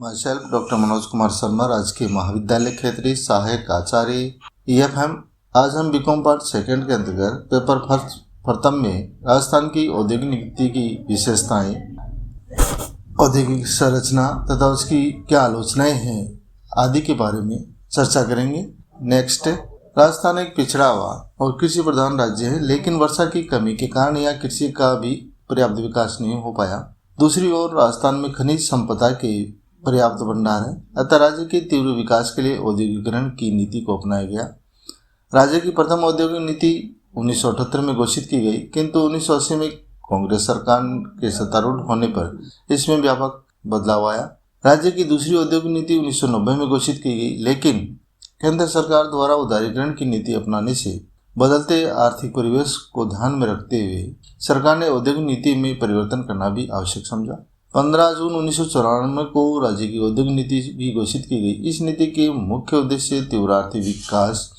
My self doctor Manoj Kumar Sharma, राजकीय महाविद्यालय खेतरी, सहायक आचार्य EFM। आज हम बीकॉम पार्ट सेकंड के अंतर्गत पेपर प्रथम में राजस्थान की औद्योगिक नीति की विशेषताएं, औद्योगिक संरचना तथा उसकी क्या आलोचनाएं हैं आदि के बारे में चर्चा करेंगे। नेक्स्ट, राजस्थान एक पिछड़ा हुआ और कृषि प्रधान राज्य है, लेकिन वर्षा की कमी के कारण यहाँ कृषि का भी पर्याप्त विकास नहीं हो पाया। दूसरी ओर राजस्थान में खनिज संपदा के पर्याप्त भंडार है, अतः राज्य के तीव्र विकास के लिए औद्योगिकरण की नीति को अपनाया गया। राज्य की प्रथम औद्योगिक नीति 1978 में घोषित की गई, किंतु 1980 में कांग्रेस सरकार के सत्तारूढ़ होने पर इसमें व्यापक बदलाव आया। राज्य की दूसरी औद्योगिक नीति 1990 में घोषित की गई, लेकिन केंद्र सरकार द्वारा उदारीकरण की नीति अपनाने से बदलते आर्थिक परिवेश को ध्यान में रखते हुए सरकार ने औद्योगिक नीति में परिवर्तन करना भी आवश्यक समझा। 15 जून 1994 को राज्य की औद्योगिक नीति भी घोषित की गई। इस नीति के मुख्य उद्देश्य तीव्र आर्थिक विकास,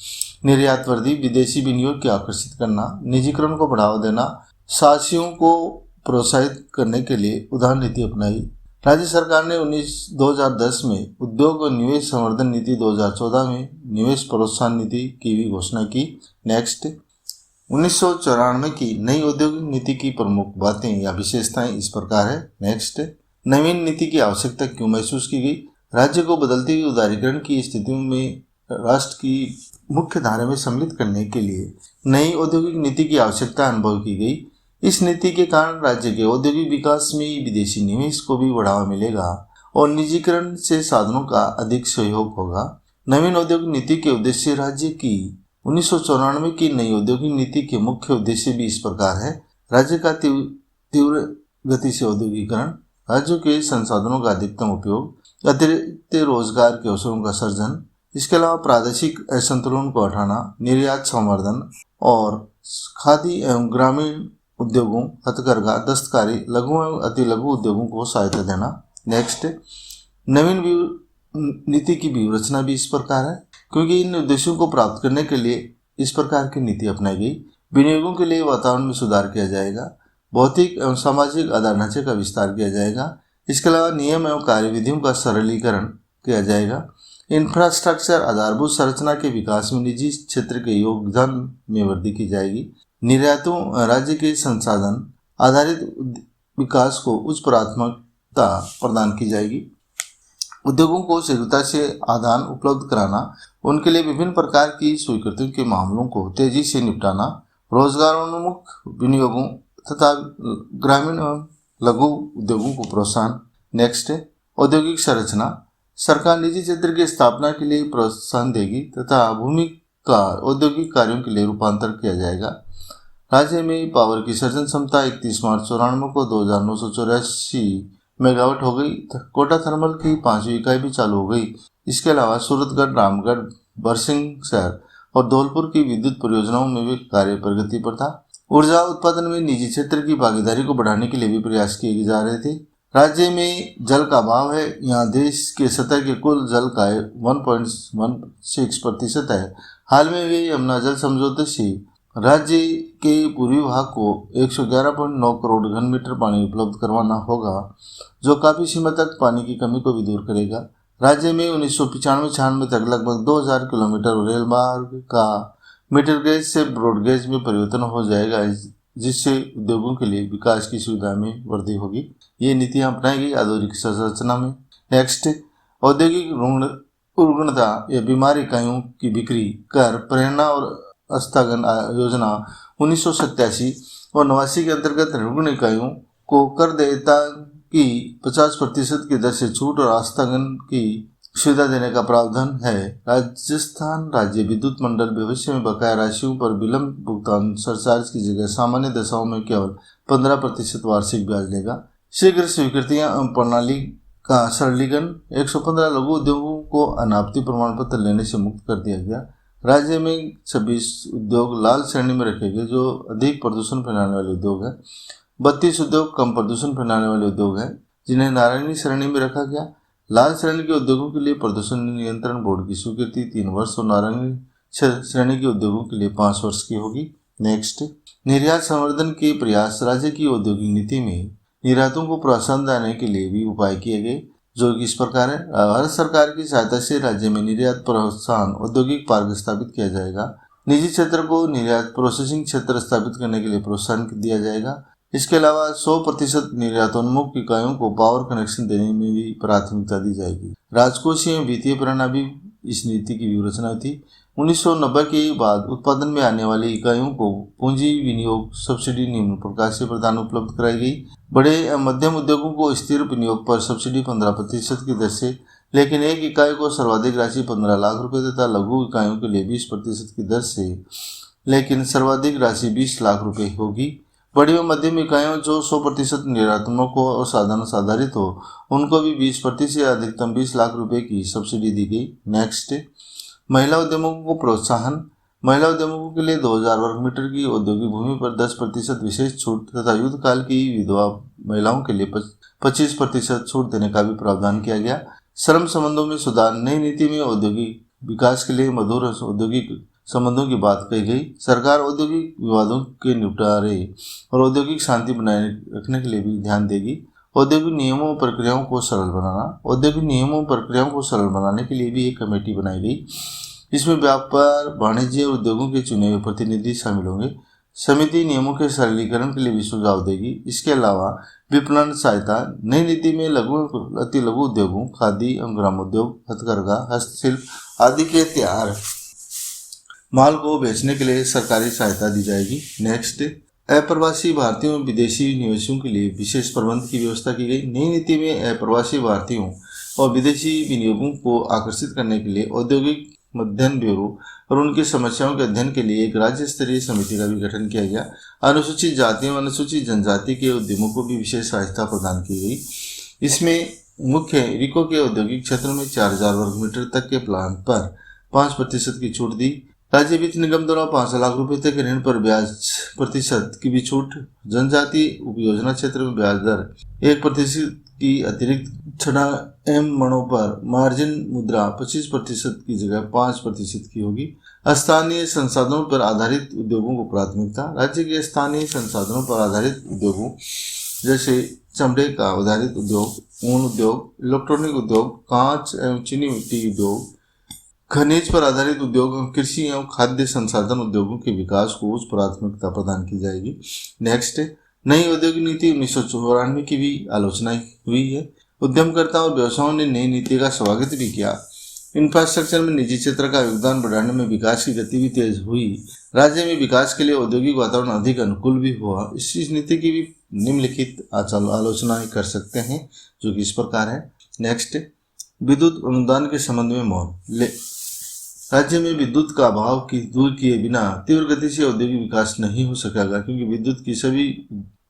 निर्यात वृद्धि, विदेशी विनियोग को आकर्षित करना, निजीकरण को बढ़ावा देना, साहसियों को प्रोत्साहित करने के लिए उदार नीति अपनाई। राज्य सरकार ने 2010 में उद्योग और निवेश संवर्धन नीति, 2014 में निवेश प्रोत्साहन नीति की भी घोषणा की। नेक्स्ट, 1994 की नई औद्योगिक नीति की प्रमुख बातें या विशेषताएं इस प्रकार है। नेक्स्ट, नवीन नीति की आवश्यकता क्यों महसूस की गई? राज्य को बदलती हुई उदारीकरण की स्थितियों में राष्ट्र की मुख्य धारा में सम्मिलित करने के लिए नई औद्योगिक नीति की आवश्यकता अनुभव की गई। इस नीति के कारण राज्य के औद्योगिक विकास में विदेशी निवेश को भी बढ़ावा मिलेगा और निजीकरण से साधनों का अधिक सहयोग होगा। नवीन औद्योगिक नीति के उद्देश्य, राज्य की 1994 की नई औद्योगिक नीति के मुख्य उद्देश्य भी इस प्रकार है। राज्य का तीव्र गति से औद्योगिकरण, राज्यों के संसाधनों का अधिकतम उपयोग, अतिरिक्त रोजगार के अवसरों का सर्जन, इसके अलावा प्रादेशिक असंतुलन को हटाना, निर्यात संवर्धन और खादी एवं ग्रामीण उद्योगों, हथकरघा, दस्तकारी, लघु एवं अति लघु उद्योगों को सहायता देना। नेक्स्ट, नवीन नीति की व्यूहरचना भी इस प्रकार है, क्योंकि इन उद्देश्यों को प्राप्त करने के लिए इस प्रकार की नीति अपनाई गई। विनियोगों के लिए वातावरण में सुधार किया जाएगा, भौतिक एवं सामाजिक आधार ढांचे का विस्तार किया जाएगा, इसके अलावा नियम एवं कार्यविधियों का सरलीकरण किया जाएगा। इंफ्रास्ट्रक्चर, आधारभूत संरचना के विकास में निजी क्षेत्र के योगदान में वृद्धि की जाएगी। निर्यातों, राज्य के संसाधन आधारित विकास को उच्च प्राथमिकता प्रदान की जाएगी। उद्योगों को शीघ्रता से आदान उपलब्ध कराना, उनके लिए विभिन्न प्रकार की स्वीकृतियों के मामलों को तेजी से निपटाना, रोजगारोन्मुख विनियोगों तथा ग्रामीण एवं लघु उद्योगों को प्रोत्साहन। नेक्स्ट, औद्योगिक संरचना, सरकार निजी क्षेत्र की स्थापना के लिए प्रोत्साहन देगी तथा भूमि का औद्योगिक कार्यों के लिए रूपांतर किया जाएगा। राज्य में पावर की सर्जन क्षमता 31 मार्च 1994 को 2984 मेगावाट हो गई। कोटा थर्मल की 5वीं इकाई भी चालू हो गई। इसके अलावा सूरतगढ़, रामगढ़, बरसिंहसर और धौलपुर की विद्युत परियोजनाओं में भी कार्य प्रगति पर था। ऊर्जा उत्पादन में निजी क्षेत्र की भागीदारी को बढ़ाने के लिए भी प्रयास किए जा रहे थे। राज्य में जल का अभाव है, यहाँ देश के सतह के कुल जल का 1.16% है। हाल में वे यमुना जल समझौते से राज्य के पूर्वी भाग को 111.9 करोड़ घन मीटर पानी उपलब्ध करवाना होगा, जो काफी सीमा तक पानी की कमी को भी दूर करेगा। राज्य में 1995-96 तक लगभग 2000 किलोमीटर रेल मार्ग का मीटर गेज से ब्रॉडगेज में परिवर्तन हो जाएगा, जिससे उद्योगों के लिए विकास की सुविधा में वृद्धि होगी। ये नीतियां अपनाई गई औद्योगिक संरचना में। नेक्स्ट, औद्योगिक रुग्णता या बीमार इकाइयों की बिक्री कर, प्रेरणा और स्थगन योजना 1987 और 89 के अंतर्गत रुग्ण इकाइयों को कर देयता की 50% की दर से छूट और आस्थगन की सुविधा देने का प्रावधान है। राजस्थान राज्य विद्युत मंडल भविष्य में बकाया राशियों पर विलंब भुगतान सरचार्ज की जगह सामान्य दशाओं में केवल 15% वार्षिक ब्याज लेगा। शीघ्र स्वीकृतियां प्रणाली का सरलीकरण, 115 लघु उद्योगों को अनापत्ति प्रमाण पत्र लेने से मुक्त कर दिया गया। राज्य में 26 उद्योग लाल श्रेणी में रखे गए, जो अधिक प्रदूषण फैलाने वाले उद्योग हैं। 32 उद्योग कम प्रदूषण फैलाने वाले उद्योग हैं, जिन्हें नारायणी श्रेणी में रखा गया। लाल श्रेणी के उद्योगों के लिए प्रदूषण नियंत्रण बोर्ड की स्वीकृति 3 वर्ष और नारायणी श्रेणी के उद्योगों के लिए 5 वर्ष की होगी। नेक्स्ट, निर्यात संवर्धन के प्रयास, राज्य की औद्योगिक नीति में निर्यातों को प्रोत्साहन देने के लिए भी उपाय किए गए। जो कि इस प्रकार है। भारत सरकार की सहायता से राज्य में निर्यात प्रोत्साहन औद्योगिक पार्क स्थापित किया जाएगा। निजी क्षेत्र को निर्यात प्रोसेसिंग क्षेत्र स्थापित करने के लिए प्रोत्साहन दिया जाएगा। इसके अलावा 100% निर्यातोन्मुख इकाइयों को पावर कनेक्शन देने में भी प्राथमिकता दी जाएगी। राजकोषीय वित्तीय प्रणाली इस नीति की व्यूहरचना थी। 1990 के बाद उत्पादन में आने वाली इकाइयों को पूंजी विनियोग सब्सिडी निम्न प्रकार से प्रदान उपलब्ध कराई गई। बड़े मध्यम उद्योगों को स्थिर विनियोग पर सब्सिडी 15% की दर से, लेकिन एक इकाई को सर्वाधिक राशि 15 लाख रुपए तथा लघु इकाइयों के लिए 20% की दर से, लेकिन सर्वाधिक राशि 20 लाख रुपए होगी। बड़ी व मध्यम इकाइयों जो 100% निर्यातोन्मुख हो और साधन आधारित हो, उनको भी 20% या अधिकतम 20 लाख रुपए की सब्सिडी दी गई। नेक्स्ट, महिला उद्यमों को प्रोत्साहन। महिला उद्यमों के लिए 2000 वर्ग मीटर की औद्योगिक भूमि पर 10% विशेष छूट तथा युद्ध काल की विधवा महिलाओं के लिए 25% छूट देने का भी प्रावधान किया गया। श्रम संबंधों में सुधार। नई नीति में औद्योगिक विकास के लिए मधुर औद्योगिक संबंधों की बात कही गई। सरकार औद्योगिक विवादों के निपटारे और औद्योगिक शांति बनाए रखने के लिए भी ध्यान देगी। औद्योगिक नियमों और प्रक्रियाओं को सरल बनाना। औद्योगिक नियमों और प्रक्रियाओं को सरल बनाने के लिए भी एक कमेटी बनाई गई। इसमें व्यापार, वाणिज्य और उद्योगों के चुने हुए प्रतिनिधि शामिल होंगे। समिति नियमों के सरलीकरण के लिए भी सुझाव देगी। इसके अलावा विपणन सहायता। नई नीति में लघु अति लघु उद्योगों, खादी एवं ग्रामोद्योग, हथकरघा, हस्तशिल्प आदि के तैयार माल को बेचने के लिए सरकारी सहायता दी जाएगी। नेक्स्ट, अप्रवासी भारतीयों और विदेशी निवेशों के लिए विशेष प्रबंध की व्यवस्था की गई। नई नीति में अप्रवासी भारतीयों और विदेशी विनियोगों को आकर्षित करने के लिए औद्योगिक अध्ययन ब्यूरो और उनकी समस्याओं के अध्ययन के लिए एक राज्य स्तरीय समिति का भी गठन किया गया। अनुसूचित जातियों और अनुसूचित जनजाति के उद्यमों को भी विशेष सहायता प्रदान की गई। इसमें मुख्य रिको के औद्योगिक क्षेत्रों में 4000 वर्ग मीटर तक के प्लांट पर 5% की छूट दी। राज्य वित्त निगम द्वारा 5 लाख रुपए तक ऋण पर ब्याज % की भी छूट। जनजाति उपयोजना क्षेत्र में ब्याज दर 1% की अतिरिक्त 6 मणों पर मार्जिन मुद्रा 25% की जगह 5% की होगी। स्थानीय संसाधनों पर आधारित उद्योगों को प्राथमिकता। राज्य के स्थानीय संसाधनों पर आधारित उद्योगों जैसे चमड़े का आधारित उद्योग, ऊन उद्योग, इलेक्ट्रॉनिक उद्योग, कांच एवं चीनी मिट्टी उद्योग, खनिज पर आधारित उद्योग एवं कृषि एवं खाद्य संसाधन उद्योगों के विकास को उच्च प्राथमिकता प्रदान की जाएगी। नेक्स्ट, नई औद्योगिक नीति 1994 की भी आलोचना हुई है। उद्यमकर्ताओं और व्यवसायों ने नई नीति का स्वागत भी किया। इंफ्रास्ट्रक्चर में निजी क्षेत्र का योगदान बढ़ाने में विकास की गति भी तेज हुई। राज्य में विकास के लिए औद्योगिक वातावरण अधिक अनुकूल भी हुआ। इस नीति की भी निम्नलिखित आलोचना कर सकते हैं, जो कि इस प्रकार है। नेक्स्ट, विद्युत अनुदान के संबंध में मौन। राज्य में विद्युत का अभाव की दूर किए बिना तीव्र गति से औद्योगिक विकास नहीं हो सकेगा, क्योंकि विद्युत की सभी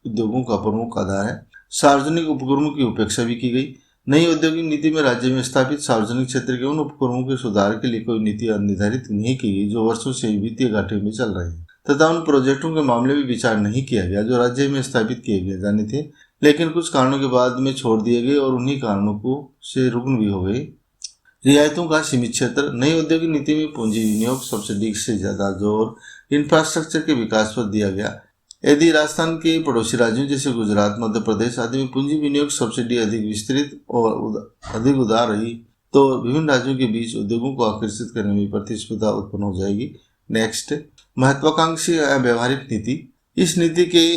उद्योगों का प्रमुख आधार है। सार्वजनिक उपक्रमों की उपेक्षा भी की गई। नई औद्योगिक नीति में राज्य में स्थापित सार्वजनिक क्षेत्र के उन उपक्रमों के सुधार के लिए कोई नीति निर्धारित नहीं की गई जो वर्षों से वित्तीय घाटे में चल रहे हैं, तथा उन प्रोजेक्टों के मामले में विचार नहीं किया गया जो राज्य में स्थापित किए जाने थे, लेकिन कुछ कारणों के बाद में छोड़ दिए गए और उन्हीं कारणों को से रुकन भी हो गए। रियायतों का सीमित क्षेत्र। नई औद्योगिक नीति में पूंजी विनियोग सब्सिडी से ज्यादा जोर इंफ्रास्ट्रक्चर के विकास पर दिया गया। यदि राजस्थान के पड़ोसी राज्यों जैसे गुजरात, मध्य प्रदेश आदि में पूंजी विनियोग सब्सिडी अधिक विस्तृत और अधिक उदार रही, तो विभिन्न राज्यों के बीच उद्योगों को आकर्षित करने में प्रतिस्पर्धा उत्पन्न हो जाएगी। नेक्स्ट, महत्वाकांक्षी व्यावहारिक नीति। इस नीति के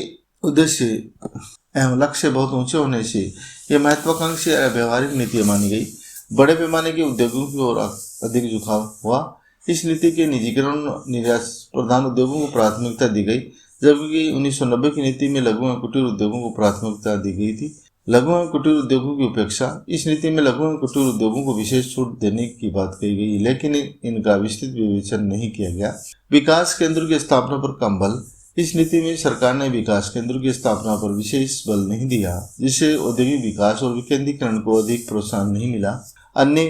उद्देश्य एवं लक्ष्य बहुत ऊंचे होने से यह महत्वाकांक्षी व्यावहारिक नीति मानी गई। बड़े पैमाने के उद्योगों की ओर अधिक झुकाव हुआ। इस नीति के निजीकरण निर्यात प्रधान उद्योगों को प्राथमिकता दी गई, जबकि 1990 की नीति में लघु एवं कुटीर उद्योगों को प्राथमिकता दी गई थी। लघु एवं कुटीर उद्योगों की उपेक्षा। इस नीति में लघु एवं कुटीर उद्योगों को विशेष छूट देने की बात कही गई, लेकिन इनका विस्तृत विवेचन नहीं किया गया। विकास केंद्र की स्थापना पर कम बल। इस नीति में सरकार ने विकास केंद्र की स्थापना पर विशेष बल नहीं दिया, जिससे औद्योगिक विकास और विकेंद्रीकरण को अधिक प्रोत्साहन नहीं मिला। अन्य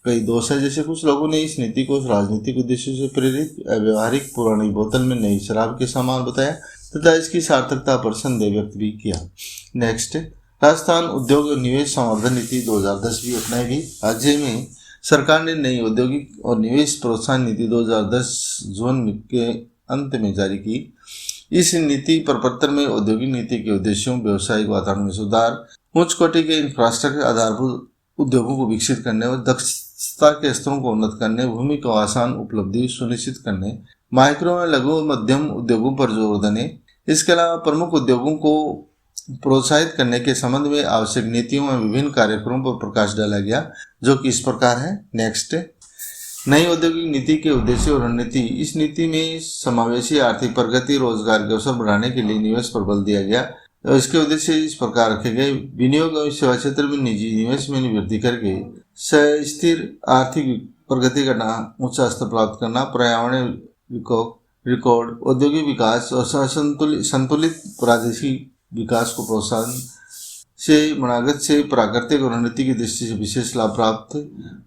कई दोष है, जैसे कुछ लोगों ने इस नीति को राजनीतिक उद्देश्यों से प्रेरित व्यवहारिक पुरानी बोतल में नई शराब के समान बताया तथा इसकी सार्थकता पर संदेह व्यक्त भी किया। नेक्स्ट, राजस्थान उद्योग और निवेश संवर्धन नीति 2010 भी अपनाई गई। राज्य में सरकार ने नई औद्योगिक और निवेश प्रोत्साहन नीति 2010 जून के अंत में जारी की। इस नीति प्रपत्र में औद्योगिक नीति के उद्देश्यों, व्यवसायिक वातावरण में सुधार, उच्च कोटि के इंफ्रास्ट्रक्चर, आधारभूत उद्योगों को विकसित करने और दक्षता के स्तरों को उन्नत करने, भूमि को आसान उपलब्धि सुनिश्चित करने, माइक्रो और लघु और मध्यम उद्योगों पर जोर देने। इसके अलावा प्रमुख उद्योगों को प्रोत्साहित करने के संबंध में आवश्यक नीतियों और विभिन्न कार्यक्रमों पर प्रकाश डाला गया, जो कि इस प्रकार है। नेक्स्ट, नई औद्योगिक नीति के उद्देश्य और रणनीति। इस नीति में समावेशी आर्थिक प्रगति, रोजगार के अवसर बढ़ाने के लिए निवेश पर बल दिया गया और इसके उद्देश्य इस प्रकार रखे गए: विनियोग और सेवा क्षेत्र में निजी निवेश में वृद्धि करके स्थिर आर्थिक प्रगति करना, ऊंचा स्तर प्राप्त करना, पर्यावरण रिकॉर्ड, औद्योगिक विकास और संतुलित प्रादेशिक विकास को प्रोत्साहन से मनागत से प्राकृतिक और रणनीति की दृष्टि से विशेष लाभ प्राप्त,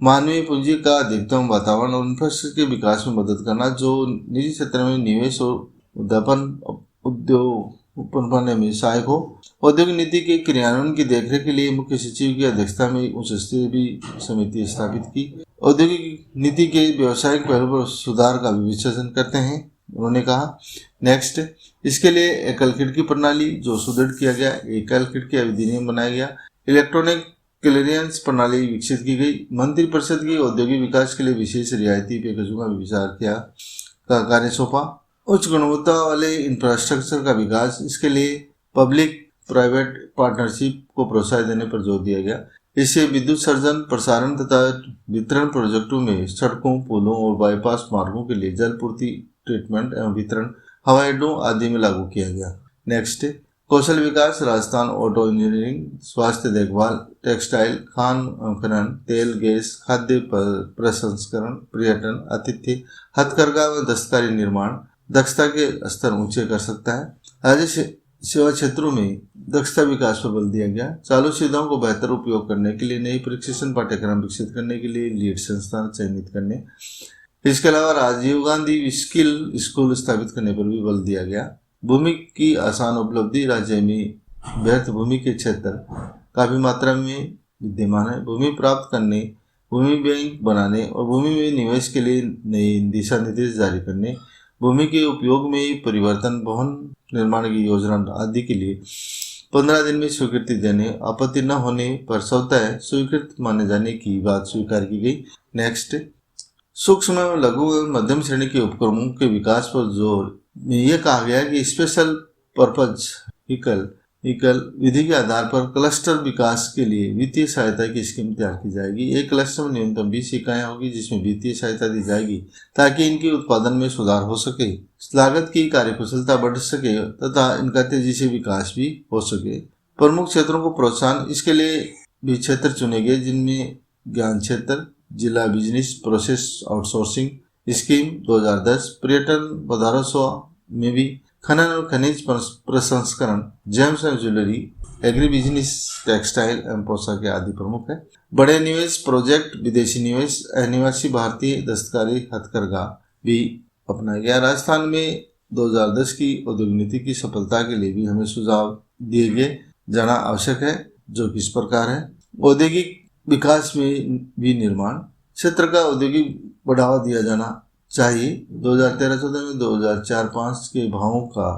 मानवीय पूंजी का अधिकतम वातावरण और इंफ्रास्ट्रक्चर के विकास में मदद करना जो निजी क्षेत्र में निवेश और उद्योग करने में सहायक हो। औद्योगिक नीति के क्रियान्वयन की देखरेख के लिए मुख्य सचिव की अध्यक्षता में उच्च स्तरीय समिति स्थापित की। औद्योगिक नीति के व्यवसायिक पहलू पर सुधार का विश्लेषण करते हैं, उन्होंने कहा। नेक्स्ट, इसके लिए एकल खिड़की प्रणाली जो सुदृढ़ किया गया, एकल खिड़की अधिनियम बनाया गया, इलेक्ट्रॉनिक क्लियरेंस प्रणाली विकसित की गई, मंत्रिपरिषद की औद्योगिक विकास के लिए विशेष रियायती पैकेजों का विचार किया का कार्य सौंपा, उच्च गुणवत्ता वाले इंफ्रास्ट्रक्चर का विकास, इसके लिए पब्लिक प्राइवेट पार्टनरशिप को प्रोत्साहन देने पर जोर दिया गया। इससे विद्युत सर्जन, प्रसारण तथा वितरण प्रोजेक्टों में सड़कों, पुलों और बाईपास मार्गों के लिए जल पूर्ति, ट्रीटमेंट एवं वितरण, हवाई अड्डों आदि में लागू किया गया। नेक्स्ट, कौशल विकास, राजस्थान ऑटो इंजीनियरिंग, स्वास्थ्य देखभाल, टेक्सटाइल, खान खनन, तेल गैस, खाद्य प्रसंस्करण, पर्यटन, आतिथ्य, हथकरघा व दस्तकारी निर्माण दक्षता के स्तर ऊंचे कर सकता है। राज्य सेवा क्षेत्रों में दक्षता विकास पर बल दिया गया। चालू सुविधाओं को बेहतर उपयोग करने के लिए नई प्रशिक्षण पाठ्यक्रम विकसित करने के लिए लीड संस्थान चयनित करने, इसके अलावा राजीव गांधी स्किल स्कूल स्थापित करने पर भी बल दिया गया। भूमि की आसान उपलब्धि, राज्य में व्यर्थ भूमि के क्षेत्र काफी मात्रा में विद्यमान है। भूमि प्राप्त करने, भूमि बैंक बनाने और भूमि में निवेश के लिए नए दिशा निर्देश जारी करने, भूमि के उपयोग में परिवर्तन, भवन निर्माण की योजना आदि के लिए 15 दिन में स्वीकृति देने, आपत्ति न होने पर स्वतः स्वीकृत माने जाने की बात स्वीकार की गई। नेक्स्ट, सूक्ष्म एवं लघु एवं मध्यम श्रेणी के उपक्रमों के विकास पर जोर यह कहा गया कि स्पेशल पर्पज इकल विधि के आधार पर क्लस्टर विकास के लिए वित्तीय सहायता की स्कीम तैयार की जाएगी। एक क्लस्टर में न्यूनतम 20 इकाइयां होगी जिसमें वित्तीय सहायता दी जाएगी ताकि इनके उत्पादन में सुधार हो सके, लागत की कार्यकुशलता बढ़ सके तथा इनका तेजी से विकास भी हो सके। प्रमुख क्षेत्रों को प्रोत्साहन, इसके लिए भी क्षेत्र चुने गए जिनमें ज्ञान क्षेत्र, जिला बिजनेस प्रोसेस आउटसोर्सिंग स्कीम 2010, पर्यटन 1200 में भी, खनन और खनिज प्रसंस्करण, James and jewellery, agri business, textile एवं पोशाक आदि प्रमुख है। बड़े निवेश प्रोजेक्ट, विदेशी निवेश, अनिवासी भारतीय दस्तकारी, हथकरघा भी अपनाया गया। राजस्थान में 2010 की औद्योगिक नीति की सफलता के लिए भी हमें सुझाव दिए गए जाना आवश्यक है, जो कि इस प्रकार है। औद्योगिक विकास में भी निर्माण क्षेत्र का औद्योगिक बढ़ावा दिया जाना चाहिए। 2013-14 में 2004-5 के भावों का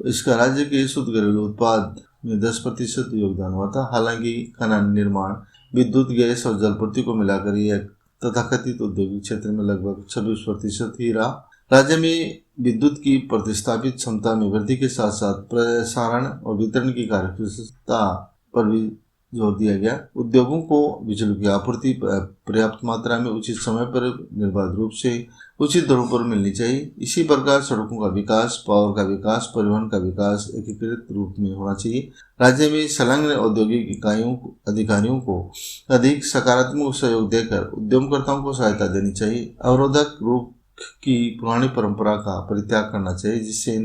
इसका राज्य के शुद्ध घरेलू उत्पाद में 10% योगदान हुआ था। हालांकि खनन, निर्माण, विद्युत, गैस और जलपूर्ति को मिलाकर यह तथाकथित औद्योगिक क्षेत्र में लगभग 26% ही रहा। राज्य में विद्युत की प्रतिस्थापित क्षमता में वृद्धि के साथ साथ प्रसारण और वितरण की कार्यकुशलता पर भी जोर दिया गया। उद्योगों को बिजली की आपूर्ति पर्याप्त मात्रा में, उचित समय पर, निर्बाध रूप से, उचित दरों पर मिलनी चाहिए। इसी प्रकार सड़कों का विकास, पावर का विकास, परिवहन का विकास एकीकृत रूप में होना चाहिए। राज्य में संलग्न औद्योगिक इकाइयों अधिकारियों को अधिक सकारात्मक सहयोग देकर उद्यमकर्ताओं को सहायता देनी चाहिए। अवरोधक रूप की पुरानी परंपरा का परित्याग करना चाहिए जिससे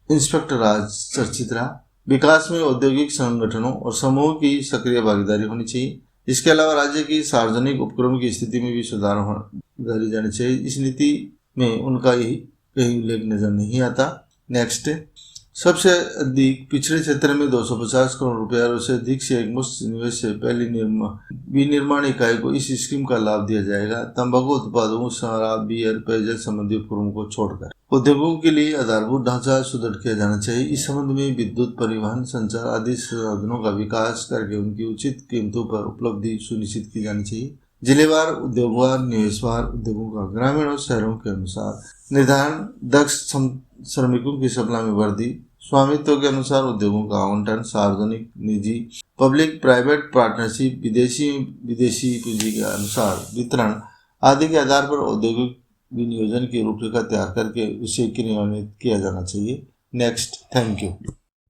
इंस्पेक्टर राज चर्चित रहा। विकास में औद्योगिक संगठनों और समूह की सक्रिय भागीदारी होनी चाहिए। इसके अलावा राज्य की सार्वजनिक उपक्रम की स्थिति में भी सुधार डाली जानी चाहिए। इस नीति में उनका ही कहीं उल्लेख नजर नहीं आता। नेक्स्ट, सबसे अधिक पिछड़े क्षेत्र में 250 करोड़ रुपया और उससे अधिक से एकमुश्त निवेश से पहली विनिर्माण इकाई को इस स्कीम का लाभ दिया जाएगा। तंबाकू उत्पादों, शराब, बियर, पेयजल संबंधी उपक्रमों को छोड़कर उद्योगों के लिए आधारभूत ढांचा सुदृढ़ किया जाना चाहिए। इस संबंध में विद्युत, परिवहन, संचार आदि साधनों का विकास करके उनकी उचित कीमतों पर उपलब्धि सुनिश्चित की जानी चाहिए। जिलेवार, उद्योगवार, निवेशवार उद्योगों का ग्रामीण और शहरों के अनुसार निर्धारण, दक्ष श्रमिकों की सप्लाई में वृद्धि, स्वामित्व के अनुसार उद्योगों का आवंटन, सार्वजनिक, निजी, पब्लिक प्राइवेट पार्टनरशिप, विदेशी पूंजी के अनुसार वितरण आदि के आधार पर औद्योगिक विनियोजन की रूपरेखा तैयार करके उसे क्रियान्वित किया जाना चाहिए। Next, thank you.